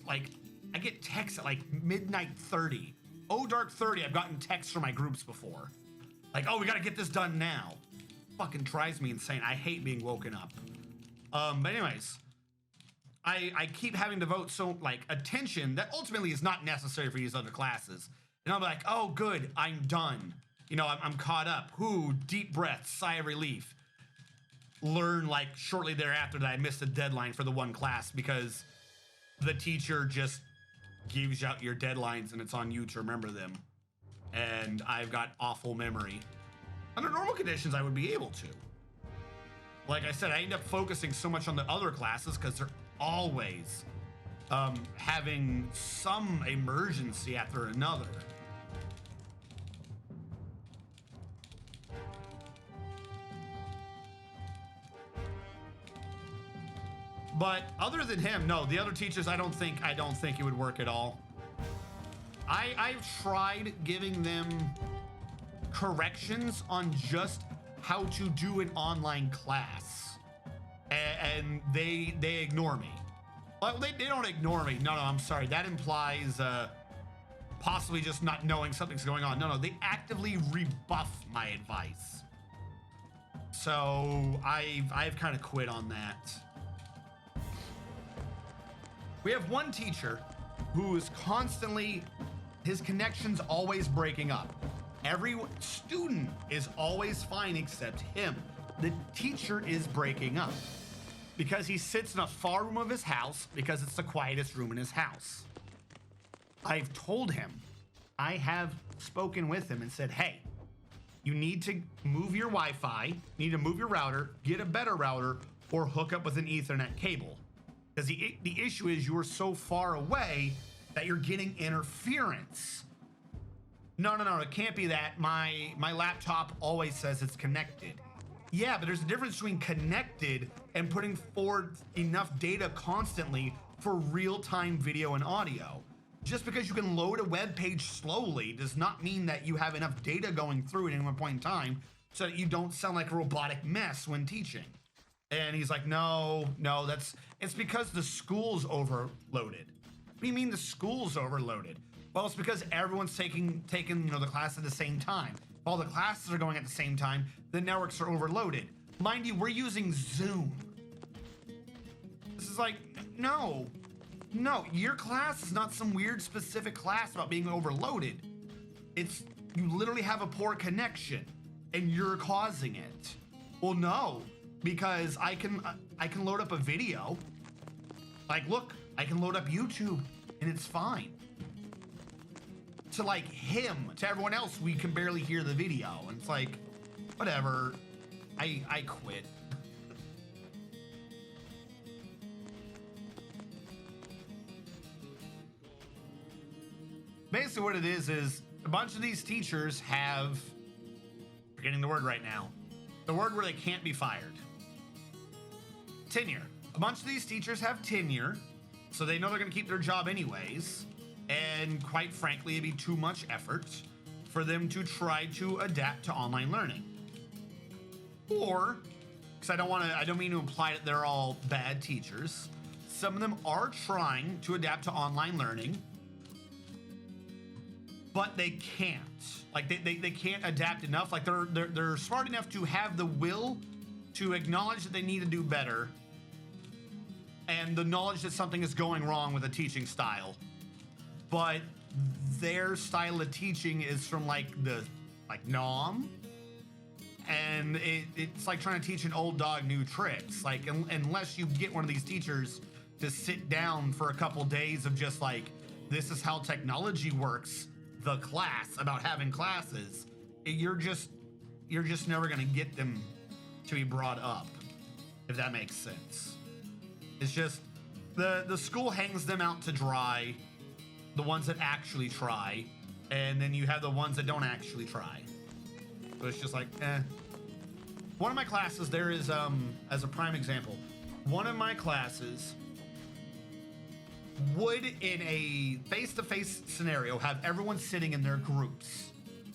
like, I get texts at like midnight 30. Oh, dark 30, I've gotten texts from my groups before. Like, oh, we gotta get this done now. Fucking drives me insane. I hate being woken up. But anyways, I keep having to devote so like attention that ultimately is not necessary for these other classes. And I'm like, oh, good, I'm done. You know, I'm caught up. Whoo, deep breath, sigh of relief. Learn like shortly thereafter that I missed a deadline for the one class because the teacher just gives out your deadlines and it's on you to remember them. And I've got awful memory. Under normal conditions, I would be able to. Like I said, I end up focusing so much on the other classes because they're always having some emergency after another. But other than him, no, the other teachers, I don't think it would work at all. I've tried giving them corrections on just how to do an online class, and they ignore me. Well, they don't ignore me. No, I'm sorry. That implies possibly just not knowing something's going on. No, they actively rebuff my advice. So I've kind of quit on that. We have one teacher who is constantly, his connection's always breaking up. Every student is always fine except him. The teacher is breaking up because he sits in a far room of his house because it's the quietest room in his house. I've told him, I have spoken with him and said, hey, you need to move your Wi-Fi, you need to move your router, get a better router, or hook up with an Ethernet cable. Because the issue is you're so far away that you're getting interference. No, it can't be that. My laptop always says it's connected. Yeah, but there's a difference between connected and putting forward enough data constantly for real-time video and audio. Just because you can load a web page slowly does not mean that you have enough data going through at any one point in time so that you don't sound like a robotic mess when teaching. And he's like, no, it's because the school's overloaded. What do you mean the school's overloaded? Well, it's because everyone's taking the class at the same time. If all the classes are going at the same time, the networks are overloaded. Mind you, we're using Zoom. This is like, no, your class is not some weird specific class about being overloaded. It's, you literally have a poor connection and you're causing it. Well, no. Because I can load up a video. Like, look, I can load up YouTube and it's fine. To like him, to everyone else, we can barely hear the video. And it's like, whatever, I quit. Basically what it is a bunch of these teachers have, forgetting the word right now, the word where they can't be fired. Tenure. A bunch of these teachers have tenure, so they know they're going to keep their job anyways, and quite frankly, it'd be too much effort for them to try to adapt to online learning. Or, because I don't mean to imply that they're all bad teachers, some of them are trying to adapt to online learning, but they can't. Like they can't adapt enough. Like they're smart enough to have the will to acknowledge that they need to do better, and the knowledge that something is going wrong with a teaching style, but their style of teaching is from like Nom, and it's like trying to teach an old dog new tricks. Like unless you get one of these teachers to sit down for a couple days of just like, this is how technology works, the class about having classes, you're just never gonna get them to be brought up, if that makes sense. It's just the school hangs them out to dry, the ones that actually try, and then you have the ones that don't actually try. So it's just like, eh. One of my classes, there is, as a prime example, one of my classes would, in a face-to-face scenario, have everyone sitting in their groups.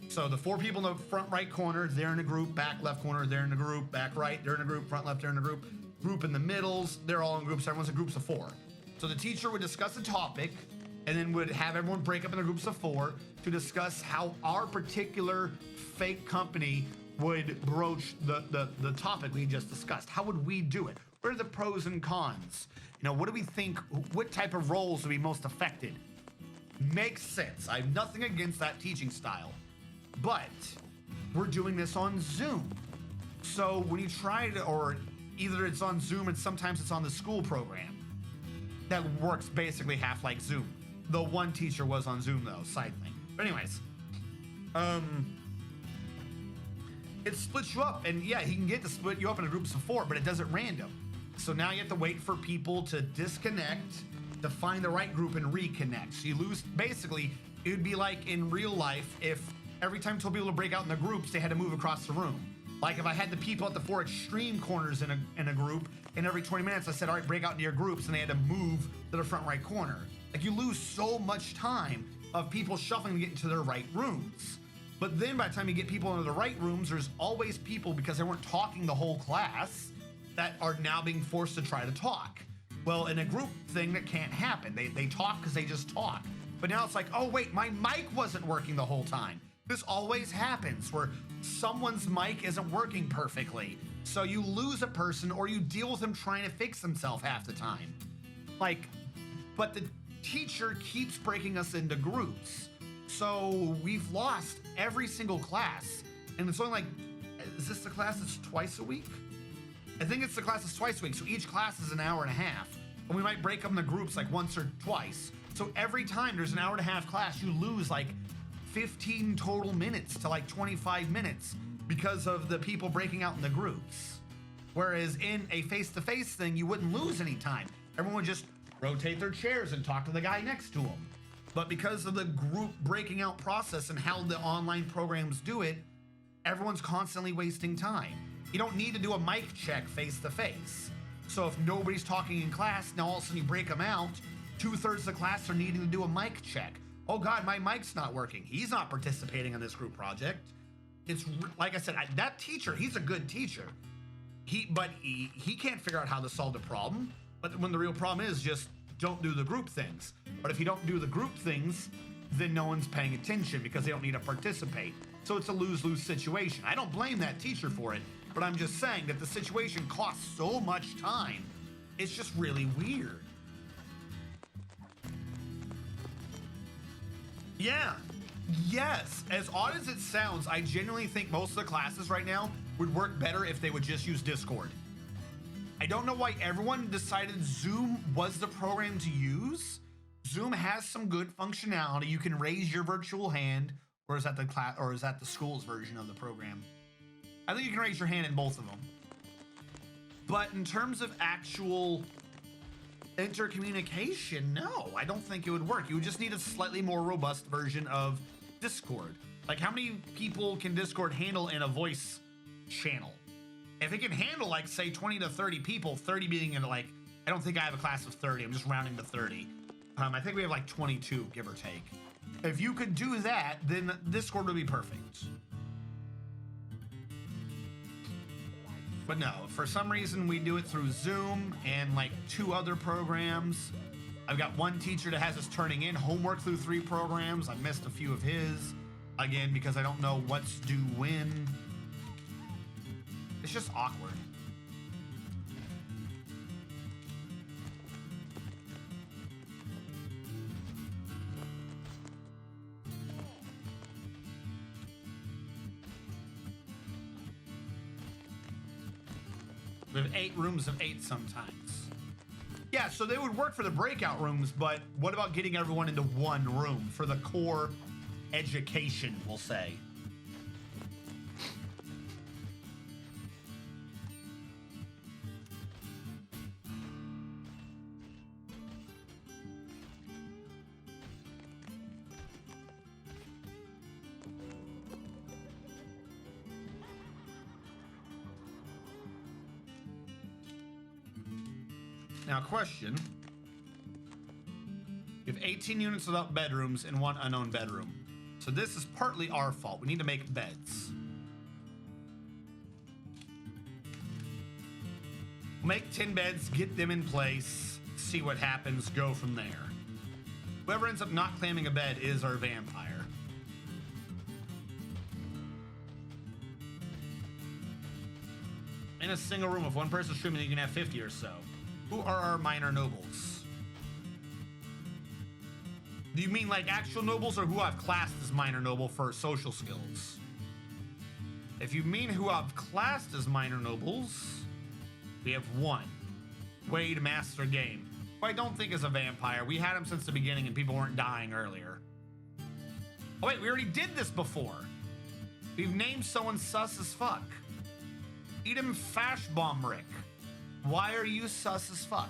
So the 4 people in the front right corner, they're in a group, back left corner, they're in a group, back right, they're in a group, front left, they're in a group. group in the middles, they're all in groups, everyone's in groups of 4. So the teacher would discuss a topic and then would have everyone break up into groups of 4 to discuss how our particular fake company would broach the topic we just discussed. How would we do it? What are the pros and cons? You know, what do we think, what type of roles would be most affected? Makes sense. I have nothing against that teaching style, but we're doing this on Zoom. So when you try to, or either it's on Zoom and sometimes it's on the school program that works basically half like Zoom. The one teacher was on Zoom though, side thing. But anyways, it splits you up, and yeah, he can get to split you up into groups of 4, but it does it random. So now you have to wait for people to disconnect to find the right group and reconnect. So you lose, basically, it would be like in real life if every time I told people to break out in the groups, they had to move across the room. Like if I had the people at the 4 extreme corners in a group, and every 20 minutes I said, all right, break out into your groups, and they had to move to the front right corner. Like you lose so much time of people shuffling to get into their right rooms. But then by the time you get people into the right rooms, there's always people, because they weren't talking the whole class, that are now being forced to try to talk. Well, in a group thing, that can't happen. They talk because they just talk. But now it's like, oh wait, my mic wasn't working the whole time. This always happens where someone's mic isn't working perfectly. So you lose a person, or you deal with them trying to fix himself half the time. Like, but the teacher keeps breaking us into groups. So we've lost every single class. And it's only like, is this the class that's twice a week? I think it's the class that's twice a week. So each class is an hour and a half. And we might break them into groups like once or twice. So every time there's an hour and a half class, you lose like 15 total minutes to like 25 minutes because of the people breaking out in the groups. Whereas in a face-to-face thing, you wouldn't lose any time. Everyone would just rotate their chairs and talk to the guy next to them. But because of the group breaking out process and how the online programs do it, everyone's constantly wasting time. You don't need to do a mic check face-to-face. So if nobody's talking in class, now all of a sudden you break them out, 2/3 of the class are needing to do a mic check. Oh God, my mic's not working. He's not participating in this group project. It's like I said, that teacher, he's a good teacher. He can't figure out how to solve the problem. But when the real problem is just don't do the group things. But if you don't do the group things, then no one's paying attention because they don't need to participate. So it's a lose-lose situation. I don't blame that teacher for it, but I'm just saying that the situation costs so much time. It's just really weird. Yeah. Yes. As odd as it sounds, I genuinely think most of the classes right now would work better if they would just use Discord. I don't know why everyone decided Zoom was the program to use. Zoom has some good functionality. You can raise your virtual hand, or is that the class, or is that the school's version of the program? I think you can raise your hand in both of them. But in terms of actual intercommunication, no, I don't think it would work. You would just need a slightly more robust version of Discord. Like, how many people can Discord handle in a voice channel? If it can handle, like, say 20 to 30 people, 30 being in, like, I don't think I have a class of 30. I'm just rounding to 30. I think we have like 22, give or take. If you could do that, then Discord would be perfect. But no, for some reason we do it through Zoom and like 2 other programs. I've got one teacher that has us turning in homework through 3 programs. I missed a few of his, again, because I don't know what's due when. It's just awkward. We have 8 rooms of 8 sometimes. Yeah, so they would work for the breakout rooms, but what about getting everyone into one room for the core education, we'll say? Now, question. We have 18 units without bedrooms and 1 unknown bedroom. So this is partly our fault. We need to make beds. Make 10 beds, get them in place, see what happens, go from there. Whoever ends up not claiming a bed is our vampire. In a single room, if one person streaming, you can have 50 or so. Who are our minor nobles? Do you mean like actual nobles or who I've classed as minor noble for social skills? If you mean who I've classed as minor nobles, we have one. Wade Master Game, who I don't think is a vampire. We had him since the beginning and people weren't dying earlier. Oh wait, we already did this before. We've named someone sus as fuck. Edom Fashbomrick. Why are you sus as fuck?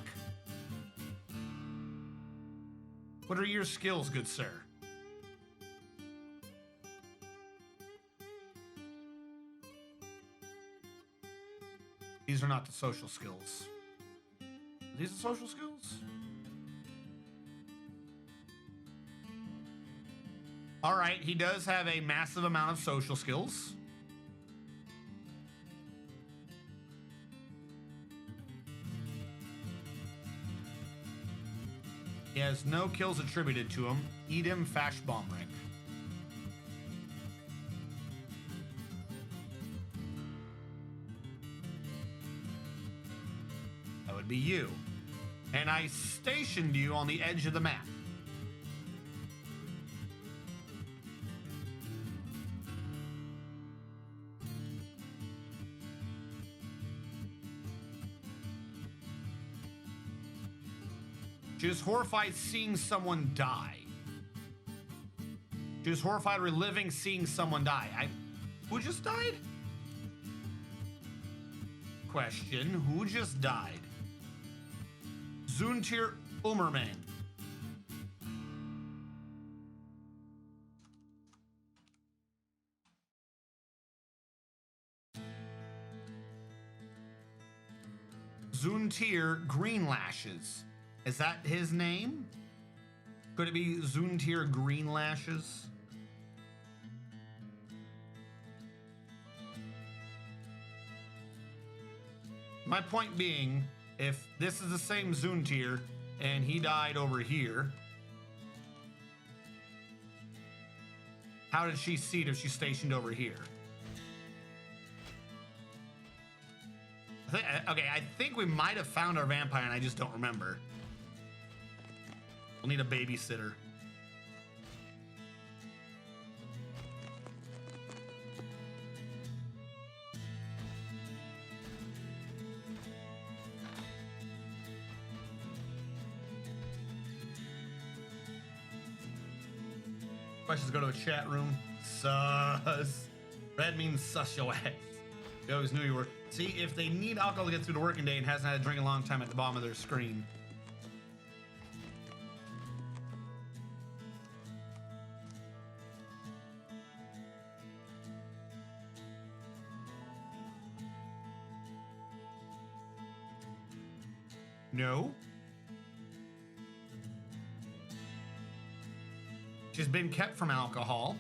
What are your skills, good sir? These are not the social skills. Are these the social skills? All right, he does have a massive amount of social skills. He has no kills attributed to him. Edom Fashbomrick. That would be you. And I stationed you on the edge of the map. She was horrified seeing someone die. She was horrified reliving seeing someone die. Who just died? Question, who just died? Zuntir Umerman. Zuntir Greenlashes. Is that his name? Could it be Zuntir Greenlashes? My point being, if this is the same Zuntir and he died over here, how did she see it if she's stationed over here? I think we might have found our vampire and I just don't remember. We'll need a babysitter. Questions go to a chat room. Sus. Red means sus your ass. They always knew you were. See, if they need alcohol to get through the working day and hasn't had a drink in a long time at the bottom of their screen. No. She's been kept from alcohol.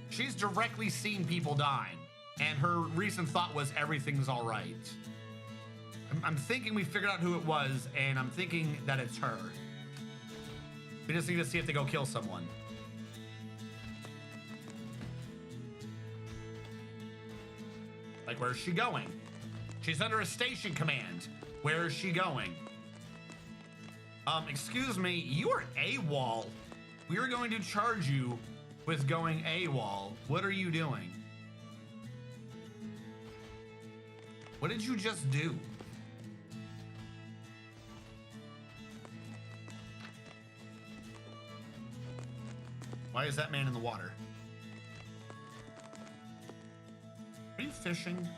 She's directly seen people dying, and her recent thought was everything's all right. I'm thinking we figured out who it was, and I'm thinking that it's her. We just need to see if they go kill someone. Like, where's she going? She's under a station command. Where is she going? Excuse me, you are AWOL. We are going to charge you with going AWOL. What are you doing? What did you just do? Why is that man in the water? Are you fishing?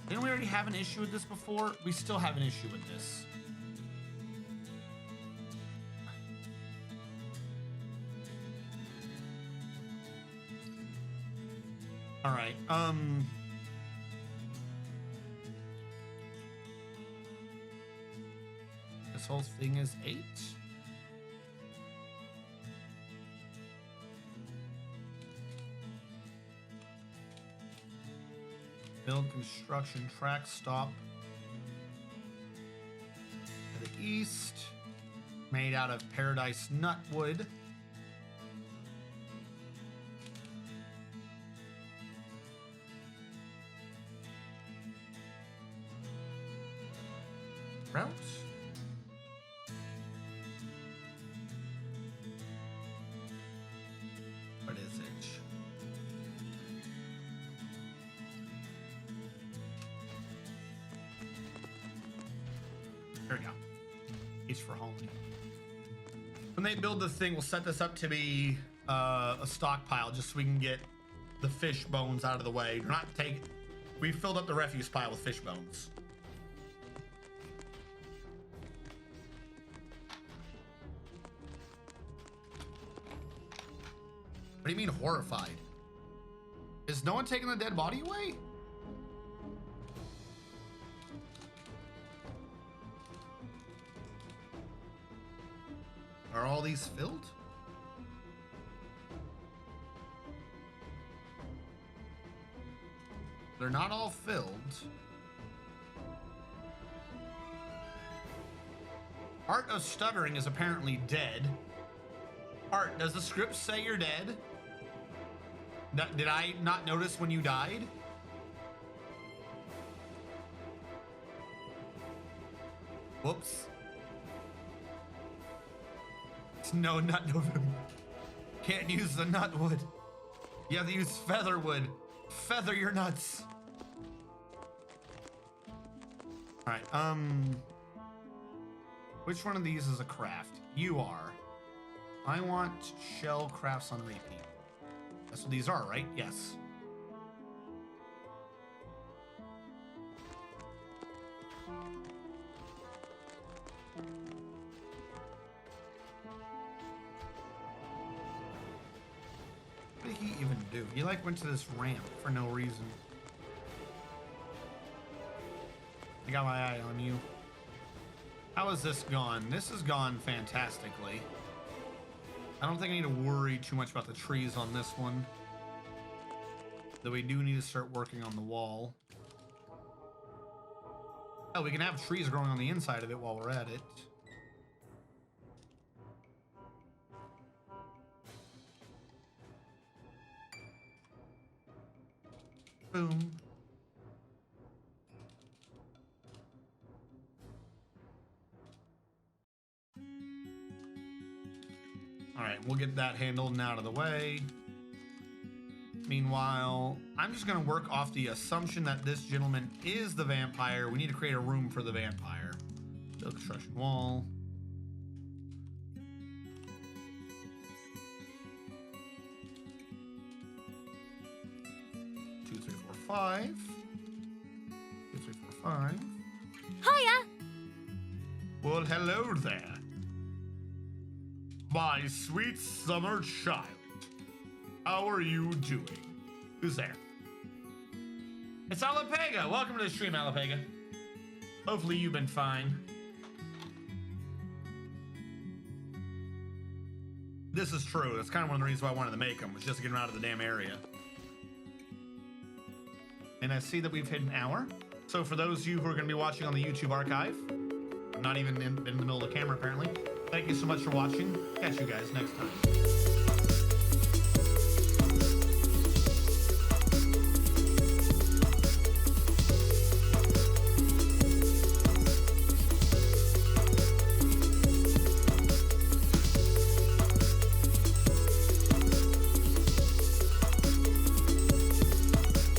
Didn't we already have an issue with this before? We still have an issue with this. All right. This whole thing is 8. Build construction track stop to the east. Made out of paradise nutwood. Route. What is it? There we go. East for home. When they build this thing, we'll set this up to be a stockpile just so we can get the fish bones out of the way. We're not taking. We filled up the refuse pile with fish bones. What do you mean horrified? Is no one taking the dead body away? Are all these filled? They're not all filled. Art of Stuttering is apparently dead. Art, does the script say you're dead? Did I not notice when you died? Whoops. No nut November. Can't use the nutwood. You have to use featherwood. Feather your nuts. All right. Which one of these is a craft? You are. I want shell crafts on repeat. That's what these are, right? Yes. What did he even do? He like went to this ramp for no reason. I got my eye on you. How is this gone? This has gone fantastically. I don't think I need to worry too much about the trees on this one. Though we do need to start working on the wall. Oh, we can have trees growing on the inside of it while we're at it. Boom. All right, we'll get that handled and out of the way. Meanwhile, I'm just going to work off the assumption that this gentleman is the vampire. We need to create a room for the vampire. Build construction wall. Two, three, four, five. 2, 3, 4, 5. Hiya! Well, hello there. My sweet summer child. How are you doing? Who's there? It's Alapega. Welcome to the stream, Alapega. Hopefully you've been fine. This is true. That's kind of one of the reasons why I wanted to make them, was just to get them out of the damn area. And I see that we've hit an hour. So for those of you who are going to be watching on the YouTube archive, I'm not even in the middle of the camera apparently, thank you so much for watching. Catch you guys next time.